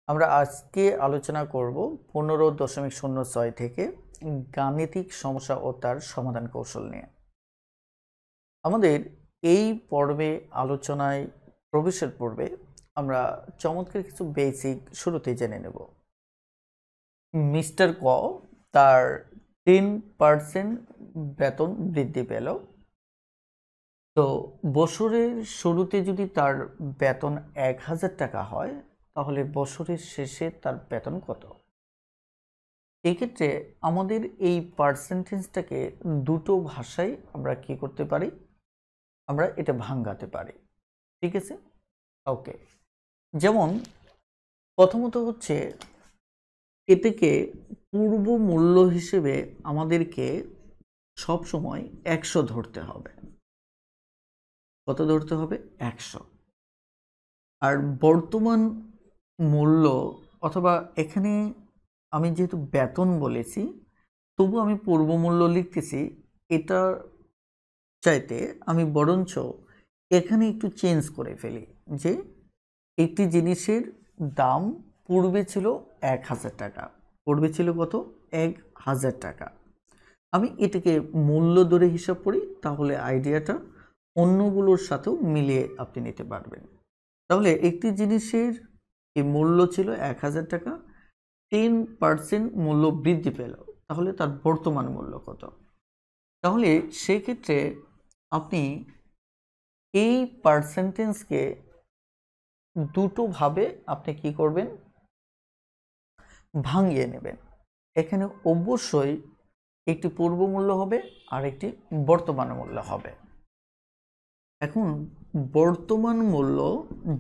আমরা আজকে আলোচনা করব 15.06 থেকে গাণিতিক সমস্যা ও তার সমাধান কৌশল নিয়ে। আমাদের এই পর্বে আলোচনায় প্রবেশের পূর্বে আমরা চমৎকার কিছু বেসিক শুরুতেই জেনে নেব। মিস্টার ক তার 10% বেতন বৃদ্ধি পেল। তো বছরের শুরুতে যদি তার বেতন 1000 টাকা হয়, তাহলে বছরের শেষে তার বেতন কত? এক্ষেত্রে আমাদের এই পার্সেন্টেজটাকে দুটো ভাষায় আমরা কি করতে পারি, আমরা এটা ভাঙাতে পারি। ঠিক আছে, ওকে। যেমন প্রথমত হচ্ছে এটাকে পূর্ব মূল্য হিসেবে আমাদেরকে সব সময় 100 ধরতে হবে। কত ধরতে হবে? 100। আর বর্তমান মূল্য অথবা এখানে আমি যেহেতু বেতন বলেছি, তবু আমি পূর্ব মূল্য লিখতেছি। এটা চাইতে আমি বরঞ্চ এখানে একটু চেঞ্জ করে ফেলি, যে একটি জিনিসের দাম পূর্বে ছিল 1000 টাকা, পূর্বে ছিল কত? 1000 টাকা। আমি এটাকে মূল্য ধরে হিসাব করি, তাহলে আইডিয়াটা অন্যগুলোর সাথেও মিলিয়ে আপনি নিতে পারবেন। তাহলে একটি জিনিসের এই মূল্য ছিল 1000 টাকা, 10% মূল্য বৃদ্ধি পেল, তাহলে তার বর্তমান মূল্য কত? তাহলে সেক্ষেত্রে আপনি এই পার্সেন্টেজকে দুটো ভাবে আপনি কি করবেন? ভাঙিয়ে নেবেন। এখানে অবশ্যই একটি পূর্ব মূল্য হবে আর একটি বর্তমান মূল্য হবে। এখন বর্তমান মূল্য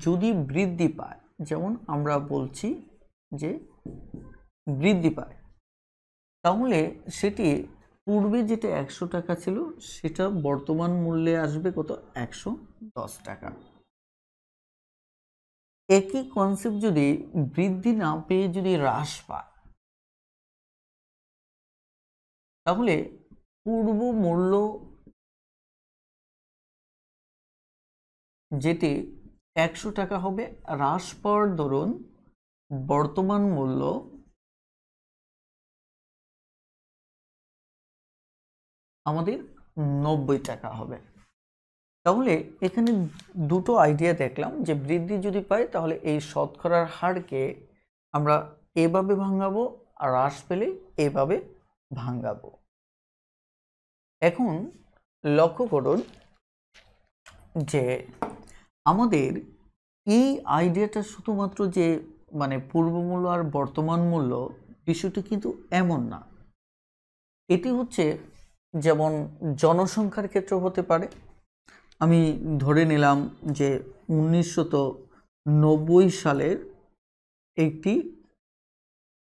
যদি বৃদ্ধি পায়, যেমন আমরা বলছি যে বৃদ্ধি পায়, তাহলে সেটি পূর্বে যেটা 100 টাকা ছিল সেটা বর্তমান মূল্যে আসবে কত? 110 টাকা। একই কনসেপ্ট যদি বৃদ্ধি না পেয়ে যদি হ্রাস পায়, তাহলে পূর্ব মূল্য যেটি 100 টাকা হবে, হ্রাস পাওয়ার দরুন বর্তমান মূল্য আমাদের 90 টাকা হবে। তাহলে এখানে দুটো আইডিয়া দেখলাম, যে বৃদ্ধি যদি পাই তাহলে এই শতকরার হারকে আমরা এভাবে ভাঙাবো, আর হ্রাস পেলে এভাবে ভাঙাবো। এখন লক্ষ্য করুন যে আমাদের এই আইডিয়াটা শুধুমাত্র যে মানে পূর্ব মূল্য আর বর্তমান মূল্য, বিষয়টি কিন্তু এমন না। এটি হচ্ছে যেমন জনসংখ্যার ক্ষেত্রে হতে পারে। আমি ধরে নিলাম যে 1990 সালের একটি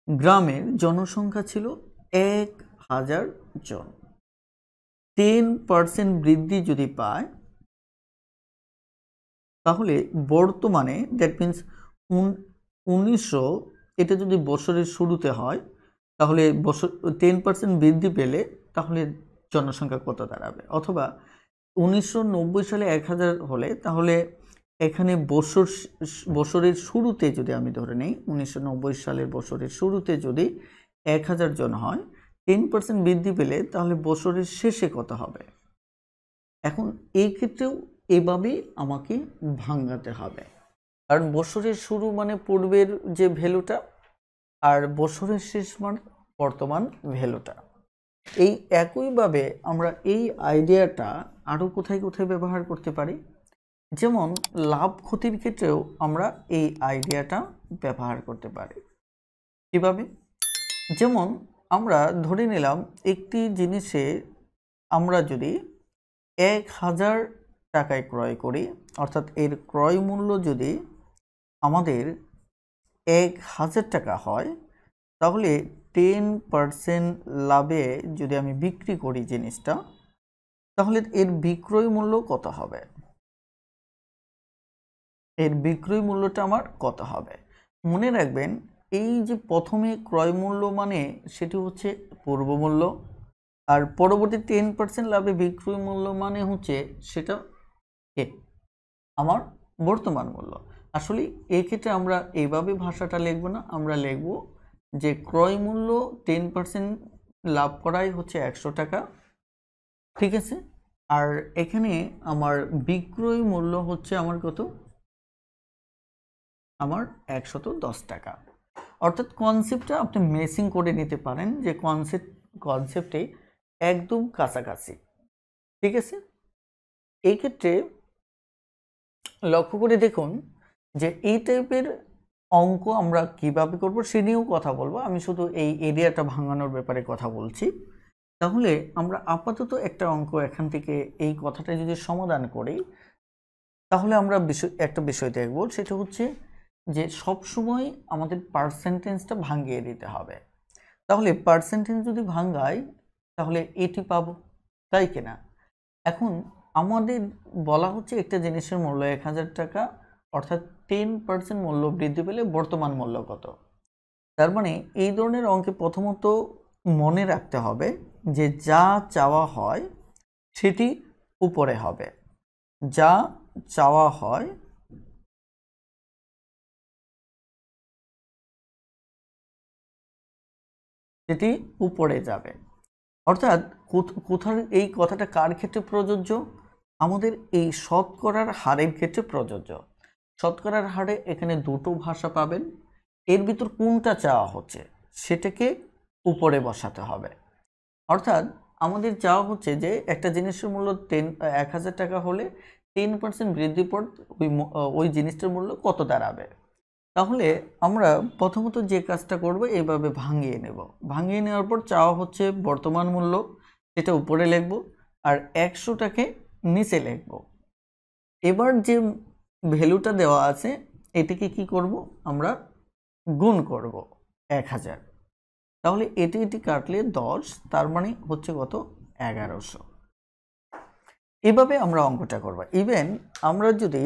গ্রামের জনসংখ্যা ছিল 1000 জন। 10% বৃদ্ধি যদি পায়, তাহলে বর্তমানে দ্যাট মিনস 1900, এটা যদি বছরের শুরুতে হয়, তাহলে বছর 10% বৃদ্ধি পেলে তাহলে জনসংখ্যা কত দাঁড়াবে? অথবা 1990 সালে 1000 হলে, তাহলে এখানে বছরের শুরুতে যদি আমি ধরে নেই 1990 সালের বছরের শুরুতে যদি 1000 জন হয়, 10% বৃদ্ধি পেলে তাহলে বছরের শেষে কত হবে? এখন এই ক্ষেত্রেও এভাবেই আমাকে ভাঙাতে হবে, কারণ বছরের শুরু মানে পূর্বের যে ভ্যালুটা, আর বছরের শেষ মানে বর্তমান ভ্যালুটা। এই একইভাবে আমরা এই আইডিয়াটা আরও কোথায় কোথায় ব্যবহার করতে পারি, যেমন লাভ ক্ষতির ক্ষেত্রেও আমরা এই আইডিয়াটা ব্যবহার করতে পারি। কিভাবে? যেমন আমরা ধরে নিলাম একটি জিনিসে আমরা যদি 1000 টাকায় ক্রয় করি, অর্থাৎ এর ক্রয় মূল্য যদি আমাদের 1000 টাকা হয়, তাহলে 10% লাভে যদি আমি বিক্রি করি জিনিসটা, তাহলে এর বিক্রয় মূল্য কত হবে? এর বিক্রয় মূল্যটা আমার কত হবে? মনে রাখবেন, এই যে প্রথমে ক্রয় মূল্য মানে সেটি হচ্ছে পূর্ব মূল্য, আর পরবর্তী 10% লাভে বিক্রয় মূল্য মানে হচ্ছে সেটা আমার বর্তমান মূল্য। আসলে এই ক্ষেত্রে আমরা এইভাবে ভাষাটা লিখব না, আমরা লিখব যে ক্রয় মূল্য 10% লাভ করাই হচ্ছে 100 টাকা, ঠিক আছে। আর এখানে আমার বিক্রয় মূল্য হচ্ছে আমার কত, আমার 110 টাকা। অর্থাৎ কনসেপ্টটা আপনি মেসিং করে নিতে পারেন যে কনসেপ্টে একদম কাছাকাছি, ঠিক আছে। এই ক্ষেত্রে লক্ষ্য করে দেখুন যে এই টাইপের অঙ্ক আমরা কিভাবে করব সে নিয়েও কথা বলবো, আমি শুধু এই এরিয়াটা ভাঙানোর ব্যাপারে কথা বলছি। তাহলে আমরা আপাতত একটা অঙ্ক এখান থেকে এই কথাটা যদি সমাধান করি, তাহলে আমরা একটা বিষয় দেখব, সেটা হচ্ছে যে সব সময় আমাদের পার্সেন্টেজটা ভাঙিয়ে দিতে হবে। তাহলে পার্সেন্টেজ যদি ভাঙাই তাহলে এটি পাবো, তাই কিনা। এখন আমাদের বলা হচ্ছে একটা জিনিসের মূল্য 1000 টাকা, অর্থাৎ 10% মূল্য বৃদ্ধি পেলে বর্তমান মূল্য কত। তার মানে এই ধরনের অঙ্কে প্রথমত মনে রাখতে হবে যে যা চাওয়া হয় সেটি উপরে হবে, যা চাওয়া হয় সেটি উপরে যাবে। অর্থাৎ কোথার এই কথাটা কার ক্ষেত্রে প্রযোজ্য, আমাদের এই শতকরার হারের ক্ষেত্রে প্রযোজ্য। শতকরার হারে এখানে দুটো ভাষা পাবেন, এর ভিতর কোনটা চাওয়া হচ্ছে সেটাকে উপরে বসাতে হবে। অর্থাৎ আমাদের চাওয়া হচ্ছে যে একটা জিনিসের মূল্য 1000 টাকা হলে 10% বৃদ্ধি পর ওই জিনিসটার মূল্য কত দাঁড়াবে। তাহলে আমরা প্রথমত যে কাজটা করব এইভাবে ভাঙিয়ে নেব, ভাঙিয়ে নেওয়ার পর চাওয়া হচ্ছে বর্তমান মূল্য, সেটা উপরে লিখব, আর 100টাকে নিচে লিখব। এবার যে ভ্যালুটা দেওয়া আছে এটাকে কি করব, আমরা গুণ করব 1000। তাহলে এটি কাটলে 10, তার মানে হচ্ছে কত, 1100। এভাবে আমরা অঙ্কটা করব। ইভেন আমরা যদি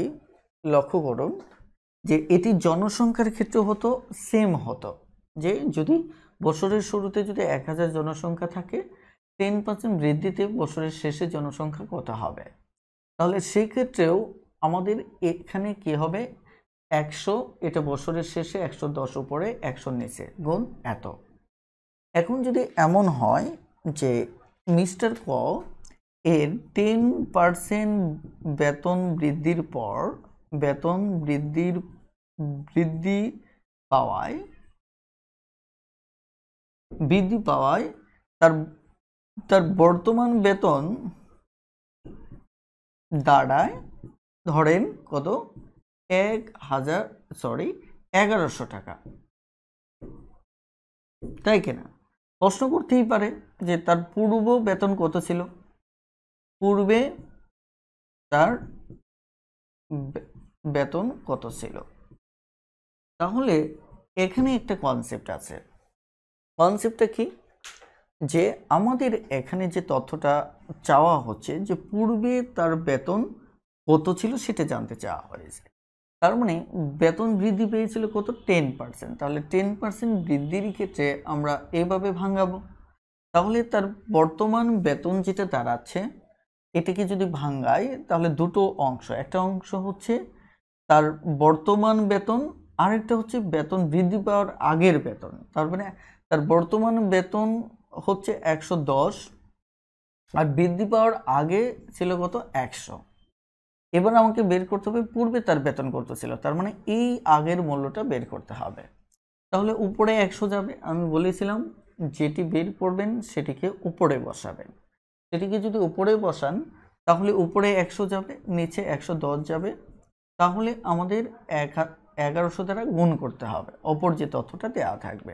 লক্ষ্য করুন যে এটি জনসংখ্যার ক্ষেত্রে হতো, সেম হতো, যে যদি বছরের শুরুতে যদি 1000 জনসংখ্যা থাকে, 10% বৃদ্ধিতে বছরের শেষে জনসংখ্যা কত হবে। তাহলে সেই ক্ষেত্রেও আমাদের এখানে কি হবে, 100, এটা বছরের শেষে 110 উপরে 100 নিচে গুণ এত। এখন যদি এমন হয় যে মিস্টার ক এর 10% বেতন বৃদ্ধির পর বেতন বৃদ্ধি পাওয়ায় তার বর্তমান বেতন দাঁড়ায় ধরেন কত, 1100 টাকা, তাই কিনা। প্রশ্ন করতেই পারে যে তার পূর্ব বেতন কত ছিল, পূর্বে তার বেতন কত ছিল। তাহলে এখানে একটা কনসেপ্ট আছে, কনসেপ্টটা কি, যে আমাদের এখানে যে তথ্যটা চাওয়া হচ্ছে যে পূর্বে তার বেতন কত ছিল সেটা জানতে চাওয়া হয়েছে। তার মানে বেতন বৃদ্ধি পেয়েছিল কত, 10%। তাহলে 10% বৃদ্ধির ক্ষেত্রে আমরা এইভাবে ভাঙাবো। তাহলে তার বর্তমান বেতন যেটা দাঁড়াচ্ছে এটাকে যদি ভাঙাই তাহলে দুটো অংশ, একটা অংশ হচ্ছে তার বর্তমান বেতন, আরেকটা হচ্ছে বেতন বৃদ্ধি পাওয়ার আগের বেতন। তার মানে তার বর্তমান বেতন হচ্ছে 110 আর বৃদ্ধি পাওয়ার আগে ছিল কত, 100। এবার আমাকে বের করতে হবে পূর্বে তার বেতন কত ছিল, তার মানে এই আগের মূল্যটা বের করতে হবে। তাহলে উপরে 100 যাবে, আমি বলেছিলাম যেটি বের করবেন সেটিকে উপরে বসাবেন। সেটিকে যদি উপরে বসান তাহলে উপরে 100 যাবে, নিচে 110 যাবে। তাহলে আমাদের 1100 দ্বারা গুণ করতে হবে, অপর যে তথ্যটা দেওয়া থাকবে।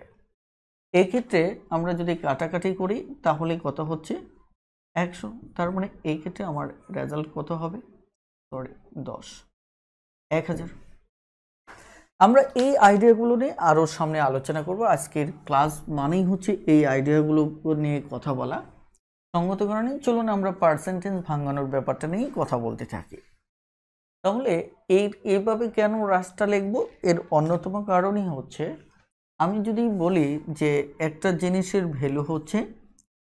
এক্ষেত্রে আমরা যদি কাটাকাটি করি তাহলে কত হচ্ছে, 100। তার মানে এই ক্ষেত্রে আমার রেজাল্ট কত হবে, 1000। আমরা এই আইডিয়াগুলো নিয়ে আরও সামনে আলোচনা করব। আজকের ক্লাস মানেই হচ্ছে এই আইডিয়াগুলো নিয়ে কথা বলা। সঙ্গত কারণে চলুন আমরা পার্সেন্টেজ ভাঙানোর ব্যাপারটা নিয়ে কথা বলতে থাকি। তাহলে এইভাবে কেন রাশটা লিখব, এর অন্যতম কারণই হচ্ছে আমি যদি বলি যে একটা জিনিসের ভ্যালু হচ্ছে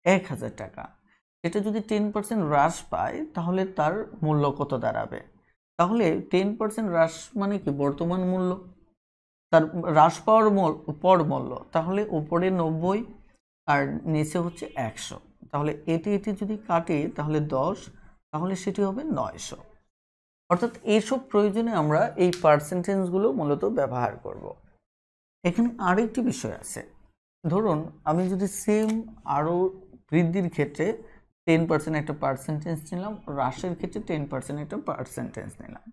1000 টাকা, এটা যদি 10% হ্রাস পায় তাহলে তার মূল্য কত দাঁড়াবে। তাহলে 10% হ্রাস মানে কি বর্তমান মূল্য, তার হ্রাস পাওয়ার পর মূল্য, তাহলে উপরে 90 আর নিচে হচ্ছে 100, তাহলে এটি যদি কাটে তাহলে 10, তাহলে সেটি হবে 900। অর্থাৎ এইসব প্রয়োজনে আমরা এই পার্সেন্টেজগুলো মূলত ব্যবহার করব। এখানে আরেকটি বিষয় আছে, ধরুন আমি যদি সেম আরও বৃদ্ধির ক্ষেত্রে 10% একটা পার্সেন্টেজ নিলাম, হ্রাসের ক্ষেত্রে 10% একটা পার্সেন্টেজ নিলাম,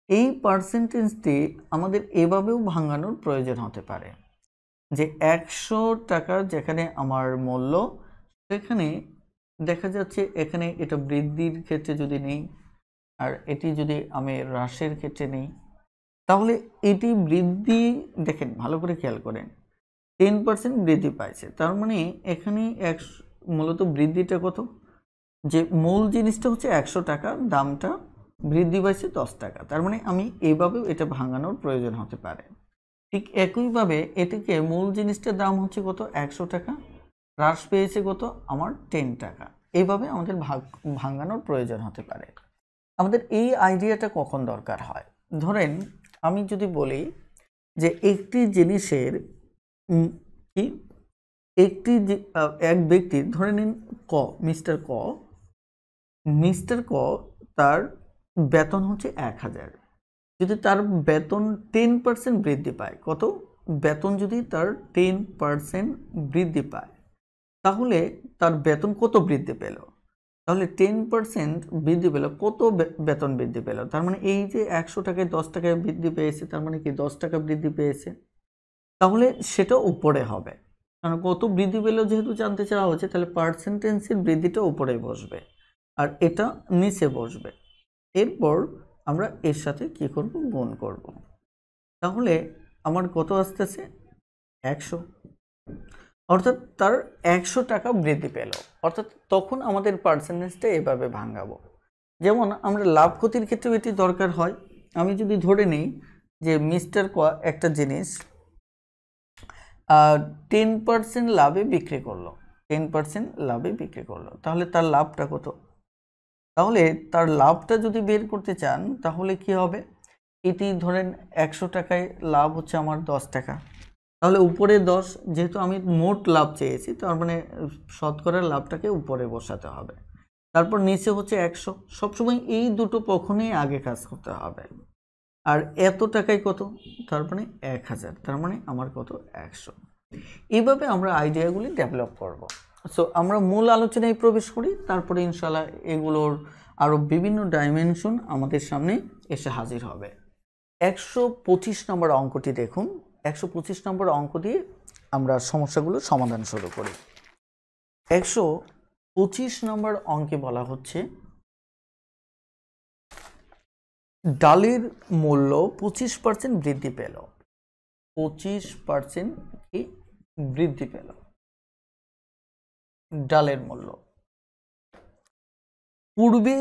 এই পার্সেন্টেজটি আমাদের এভাবেও ভাঙানোর প্রয়োজন হতে পারে যে 100 টাকার যেখানে আমার মূল্য, সেখানে দেখা যাচ্ছে এখানে এটা বৃদ্ধির ক্ষেত্রে যদি নেই আর এটি যদি আমি হ্রাসের ক্ষেত্রে নেই, তাহলে এটি বৃদ্ধি, দেখেন ভালো করে খেয়াল করেন, 10% বৃদ্ধি পাইছে, তার মানে এখানে মূলত বৃদ্ধিটা কত, যে মূল জিনিসটা হচ্ছে 100 টাকা, দামটা বৃদ্ধি পাইছে 10 টাকা, তার মানে আমি এইভাবেও এটা ভাঙানোর প্রয়োজন হতে পারে। ঠিক একইভাবে এটিকে মূল জিনিসটার দাম হচ্ছে কত 100 টাকা, হ্রাস পেয়েছে কত আমার 10 টাকা, এইভাবে আমাদের ভাঙানোর প্রয়োজন হতে পারে। আমাদের এই আইডিয়াটা কখন দরকার হয়, ধরেন আমি যদি বলি যে একটি জিনিসের কি একটি এক ব্যক্তির, ধরে নিন মিস্টার ক তার বেতন হচ্ছে 1000, যদি তার বেতন 10% বৃদ্ধি পায়, কত বেতন যদি তার 10% বৃদ্ধি পায়, তাহলে তার বেতন কত বৃদ্ধি পেল, তাহলে 10% বৃদ্ধি পেল, কত বেতন বৃদ্ধি পেল, তার মানে এই যে 100 টাকায় 10 টাকায় বৃদ্ধি পেয়েছে, তার মানে কি 10 টাকা বৃদ্ধি পেয়েছে, তাহলে সেটা উপরে হবে, কারণ কত বৃদ্ধি পেল যেহেতু জানতে চাওয়া হচ্ছে, তাহলে পার্সেন্টেজের বৃদ্ধিটা উপরে বসবে আর এটা নিচে বসবে। এরপর আমরা এর সাথে কি করব, গুণ করব, তাহলে আমার কত আসতেছে 100, অর্থাৎ তার 100 টাকা বৃদ্ধি পেল। অর্থাৎ তখন আমাদের পার্সেন্টেজটা এভাবে ভাঙাবো। যেমন আমরা লাভ ক্ষতির ক্ষেত্রেও এটি দরকার হয়। আমি যদি ধরে নিই যে মিস্টার ক একটা জিনিস 10% লাভে বিক্রি করলো, 10% লাভে বিক্রি করলো, তাহলে তার লাভটা কত, তাহলে তার লাভটা যদি বের করতে চান তাহলে কি হবে, এটি ধরেন 100 টাকায় লাভ হচ্ছে আমার 10 টাকা, তাহলে উপরে 10, যেহেতু আমি মোট লাভ চেয়েছি, তার মানে শতকরার লাভটাকে উপরে বসাতে হবে, তারপর নিচে হচ্ছে 100, সবসময় এই দুটো পক্ষেই আগে কাজ করতে হবে, আর এত টাকায় কত, তার মানে 1000, তার মানে আমার কত 100। এইভাবে আমরা আইডিয়াগুলি ডেভেলপ করব। সো আমরা মূল আলোচনায় প্রবেশ করি, তারপরে ইনশাল্লাহ এগুলোর আরও বিভিন্ন ডাইমেনশন আমাদের সামনে এসে হাজির হবে। 125 নম্বর অঙ্কটি দেখুন। 125 নম্বর অঙ্ক দিয়ে আমরা সমস্যাগুলোর সমাধান শুরু করি। 125 নম্বর অঙ্কে বলা হচ্ছে ডালের মূল্য 25% বৃদ্ধি পেল, 25% কি বৃদ্ধি পেল ডালের মূল্য। পূর্বে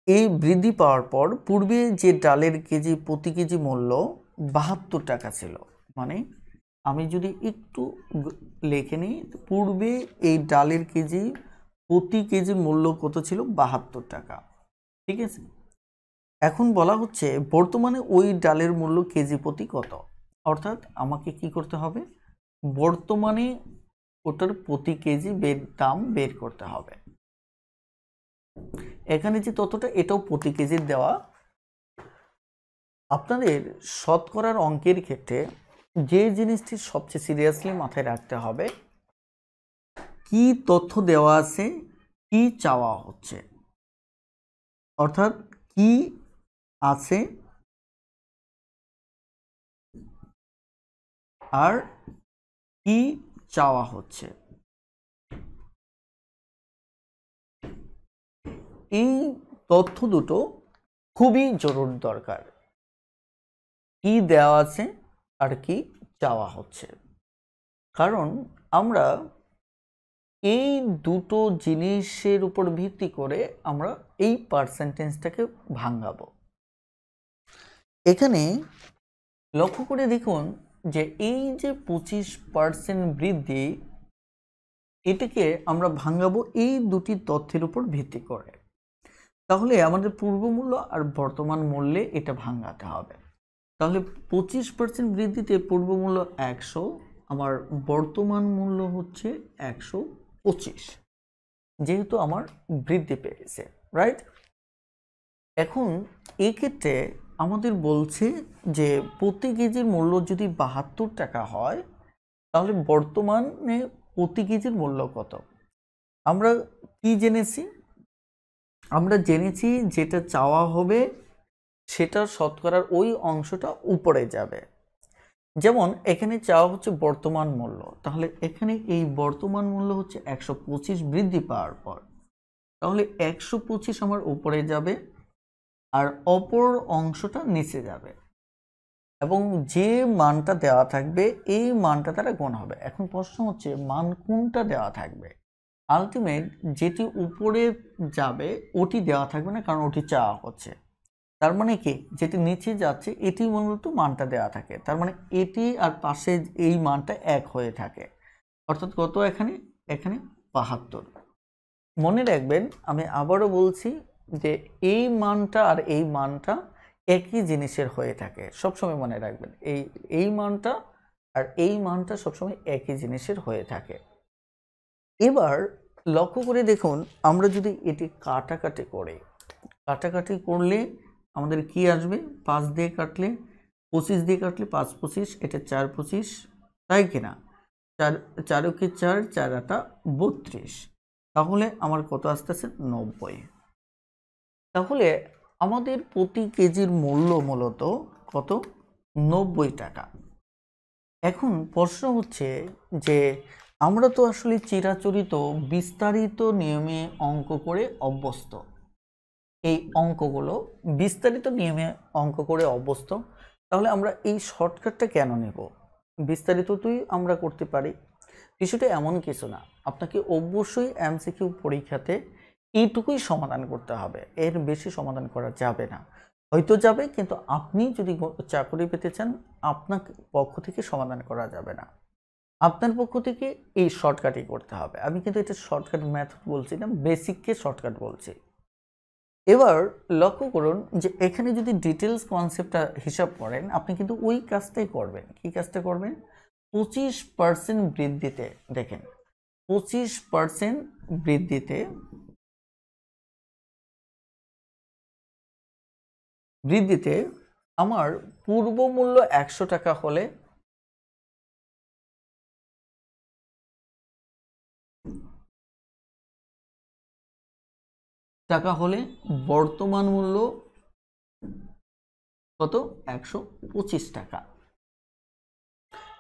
এই বৃদ্ধি পাওয়ার পর পূর্বে যে ডালের কেজি প্রতি কেজি মূল্য 72 টাকা ছিল, মানে আমি যদি একটু লিখে নিই, পূর্বে এই ডালের কেজি প্রতি কেজি মূল্য কত ছিল, 72 টাকা, ঠিক আছে। এখন বলা হচ্ছে বর্তমানে ওই ডালের মূল্য কেজি প্রতি কত, অর্থাৎ আমাকে কি করতে হবে, বর্তমানে ওটার প্রতি কেজি দাম বের করতে হবে। এখানে যে তথ্যটা এটাও প্রতি কেজির দেওয়া। আপনাদের শতকরার অঙ্কের ক্ষেত্রে যে জিনিসটি সবচেয়ে সিরিয়াসলি মাথায় রাখতে হবে, কি তথ্য দেওয়া আছে, কি চাওয়া হচ্ছে, অর্থাৎ কি আছে আর কি চাওয়া হচ্ছে, এই তথ্য দুটো খুবই জরুরি দরকার, কি দেওয়া আছে আর কি চাওয়া হচ্ছে। কারণ আমরা এই দুটো জিনিসের উপর ভিত্তি করে আমরা এই পার্সেন্টেজটাকে ভাঙাবো। এখানে লক্ষ্য করে দেখুন যে এই যে 25% বৃদ্ধি, এটাকে আমরা ভাঙাবো এই দুটি তথ্যের উপর ভিত্তি করে। তাহলে আমাদের পূর্ব মূল্য আর বর্তমান মূল্যে এটা ভাঙাতে হবে। তাহলে 25% বৃদ্ধিতে পূর্ব মূল্য 100, আমার বর্তমান মূল্য হচ্ছে 125, যেহেতু আমার বৃদ্ধি পেয়েছে, রাইট? এখন এই ক্ষেত্রে আমাদের বলছে যে প্রতি কেজির মূল্য যদি 72 টাকা হয়, তাহলে বর্তমানে প্রতি কেজির মূল্য কত? আমরা কি জেনেছি? আমরা জেনেছি যেটা চাওয়া হবে সেটার শতকরার ওই অংশটা উপরে যাবে। যেমন এখানে চাওয়া হচ্ছে বর্তমান মূল্য, তাহলে এখানে এই বর্তমান মূল্য হচ্ছে 125 বৃদ্ধি পাওয়ার পর, তাহলে 125 আমার উপরে যাবে আর অপর অংশটা নিচে যাবে, এবং যে মানটা দেওয়া থাকবে এই মানটা দ্বারা গুণ হবে। এখন প্রশ্ন হচ্ছে মান কোনটা দেওয়া থাকবে? আলটিমেট যেটি উপরে যাবে ওটি দেওয়া থাকবে না, কারণ ওটি চাওয়া হচ্ছে। তার মানে কি, যেটি নিচে যাচ্ছে এটি মূলত মানটা দেওয়া থাকে, তার মানে এটি আর পাশে এই মানটা এক হয়ে থাকে, অর্থাৎ কত এখানে? এখানে 72। মনে রাখবেন, আমি আবারও বলছি যে এই মানটা আর এই মানটা একই জিনিসের হয়ে থাকে, সবসময় মনে রাখবেন এই মানটা আর এই মানটা সবসময় একই জিনিসের হয়ে থাকে। এবার লক্ষ্য করে দেখুন, আমরা যদি এটি কাটাকাটি করি, কাটাকাটি করলে আমাদের কি আসবে? 5 দিয়ে কাটলে 25 দিয়ে কাটলে 5 25, এটা 4 25, তাই কিনা? 4 4 কে 4, 4 8 32, তাহলে আমার কত আসতেছে? 90। তাহলে আমাদের প্রতি কেজির মূল্য মূলত কত? 90 টাকা। এখন প্রশ্ন হচ্ছে যে আমরা তো আসলে চিরাচরিত বিস্তারিত নিয়মে অঙ্ক করে অভ্যস্ত, এই অঙ্কগুলো বিস্তারিত নিয়মে অঙ্ক করে অভ্যস্ত, তাহলে আমরা এই শর্টকাটটা কেন নেব? বিস্তারিতই আমরা করতে পারি। বিষয়টা এমন কিছু না, আপনাকে অবশ্যই এমসিকিউ পরীক্ষাতে এইটুকুই সমাধান করতে হবে, এর বেশি সমাধান করা যাবে না। হয়তো যাবে, কিন্তু আপনি যদি চাকরি পেতে চান আপনার পক্ষ থেকে সমাধান করা যাবে না, আপনার পক্ষ থেকে এই শর্টকাটই করতে হবে। আমি কিন্তু এটা শর্টকাট মেথড বলছি না, বেসিককে শর্টকাট বলছি। এবার লক্ষ্য করুন যে এখানে যদি ডিটেলস কনসেপ্টটা হিসাব করেন, আপনি কিন্তু ওই কাজটাই করবেন। কি কাজটা করবেন? 25% বৃদ্ধিতে, দেখেন 25% বৃদ্ধিতে আমার পূর্ব মূল্য 100 টাকা হলে বর্তমান মূল্য কত? 125 টাকা।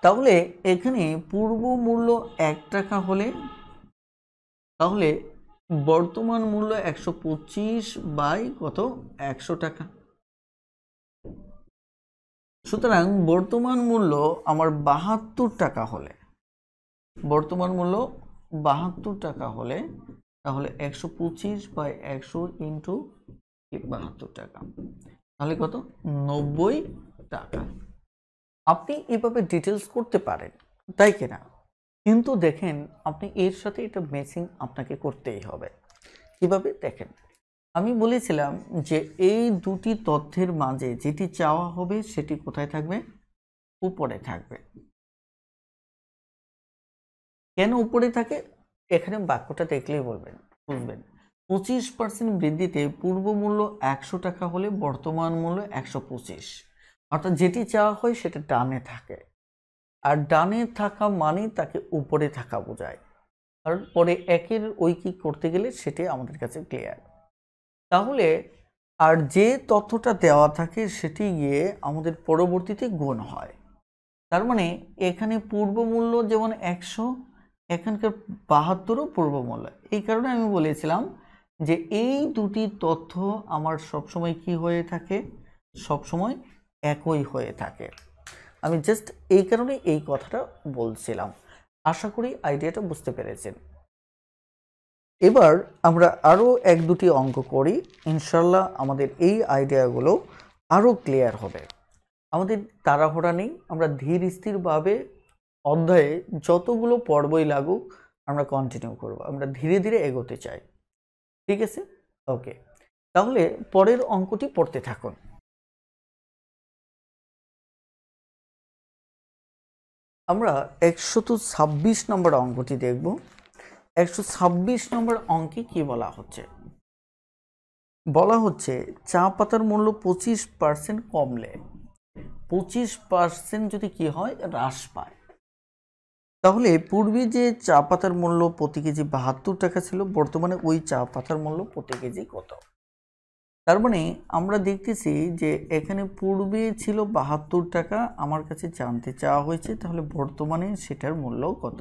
তাহলে এখানে পূর্ব মূল্য 1 টাকা হলে, তাহলে বর্তমান মূল্য 125 বাই কত? 100 টাকা। সুতরাং বর্তমান মূল্য আমার 72 টাকা হলে, বর্তমান মূল্য 72 টাকা হলে, তাহলে 125 বাই 100 ইন্টু 72 টাকা, তাহলে কত? 90 টাকা। আপনি এভাবে ডিটেলস করতে পারেন, তাই কিনা? কিন্তু দেখেন, আপনি এর সাথে এটা ম্যাচিং আপনাকে করতেই হবে। কিভাবে? দেখেন, আমি বলেছিলাম যে এই দুটি তথ্যের মাঝে যেটি চাওয়া হবে সেটি কোথায় থাকবে? উপরে থাকবে। কেন উপরে থাকে? এখানে বাক্যটা দেখলেই বুঝবেন। 25% বৃদ্ধিতে পূর্ব মূল্য 100 টাকা হলে বর্তমান মূল্য 125, অর্থাৎ যেটি চাওয়া হয় সেটা ডানে থাকে, আর ডানে থাকা মানে তাকে উপরে থাকা বোঝায়, কারণ পরে একের ঐকিক করতে গেলে সেটি আমাদের কাছে ক্লিয়ার। তাহলে আর যে তথ্যটা দেওয়া থাকে সেটি গিয়ে আমাদের পরবর্তীতে গুণ হয়। তার মানে এখানে পূর্ব মূল্য যেমন 100, এখানকার 72ও পূর্ব মূল্য। এই কারণে আমি বলেছিলাম যে এই দুটি তথ্য আমার সবসময় কি হয়ে থাকে? সবসময় একই হয়ে থাকে। আমি জাস্ট এই কারণে এই কথাটা বলছিলাম। আশা করি আইডিয়াটা বুঝতে পেরেছেন। এবার আমরা আরও এক দুটি অঙ্ক করি, ইনশাল্লাহ আমাদের এই আইডিয়াগুলো আরও ক্লিয়ার হবে। আমাদের তাড়াহুড়া নেই, আমরা ধীর স্থিরভাবে অধ্যায়ে যতগুলো পর্বই লাগুক আমরা কন্টিনিউ করব, আমরা ধীরে ধীরে এগোতে চাই। ঠিক আছে? ওকে। তাহলে পরের অঙ্কটি পড়তে থাকুন। আমরা 126 নম্বর অঙ্কটি দেখব। 126 নম্বর অঙ্কে কি বলা হচ্ছে? বলা হচ্ছে চা পাতার মূল্য 25% কমলে 25% যদি কি হয় হ্রাস পায়, তাহলে পূর্বে যে চা পাতার মূল্য প্রতি কেজি 72 টাকা ছিল, বর্তমানে ওই চা পাতার মূল্য প্রতি কেজি কত? তার মানে আমরা দেখতেছি যে এখানে পূর্বে ছিল 72 টাকা, আমার কাছে জানতে চাওয়া হয়েছে তাহলে বর্তমানে সেটার মূল্য কত।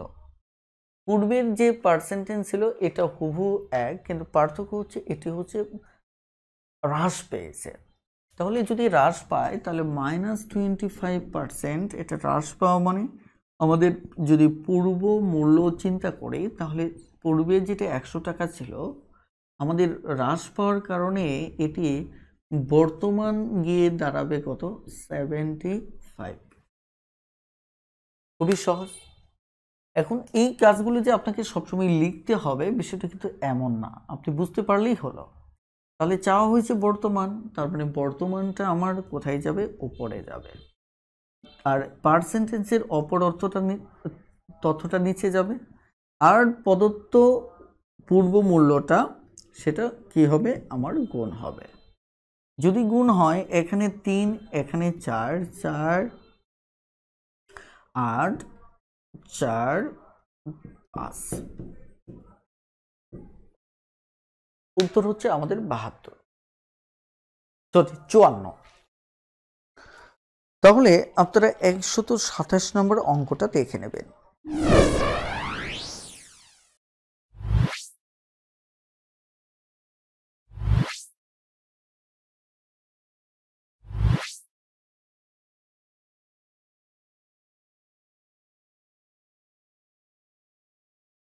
পূর্বের যে পার্সেন্টেজ ছিল এটা হুবহু এক, কিন্তু পার্থক্য হচ্ছে এটি হচ্ছে হ্রাস পেয়েছে। তাহলে যদি হ্রাস পায় তাহলে -25%, এটা হ্রাস পাওয়া মানে আমাদের যদি পূর্ব মূল্য চিন্তা করি তাহলে পূর্বে যেটা 100 টাকা ছিল, আমাদের হ্রাস পাওয়ার কারণে এটি বর্তমান গিয়ে দাঁড়াবে কত? 75। খুবই সহজ। এখন এই কাজগুলো যে আপনাকে সবসময় লিখতে হবে বিষয়টা কিন্তু এমন না, আপনি বুঝতে পারলেই হলো। তাহলে চাওয়া হয়েছে বর্তমান, তার মানে বর্তমানটা আমার কোথায় যাবে? উপরে যাবে। আর পার্সেন্টেজের অপর তথ্যটা নিচে যাবে। আর প্রদত্ত পূর্ব মূল্যটা সেটা কি হবে? আমার গুণ হবে। যদি গুণ হয় এখানে 3 এখানে 4, 4 8 4 5, উত্তর হচ্ছে আমাদের 72, সরি 54। তাহলে আপনারা 127 নম্বর অঙ্কটা দেখে নেবেন।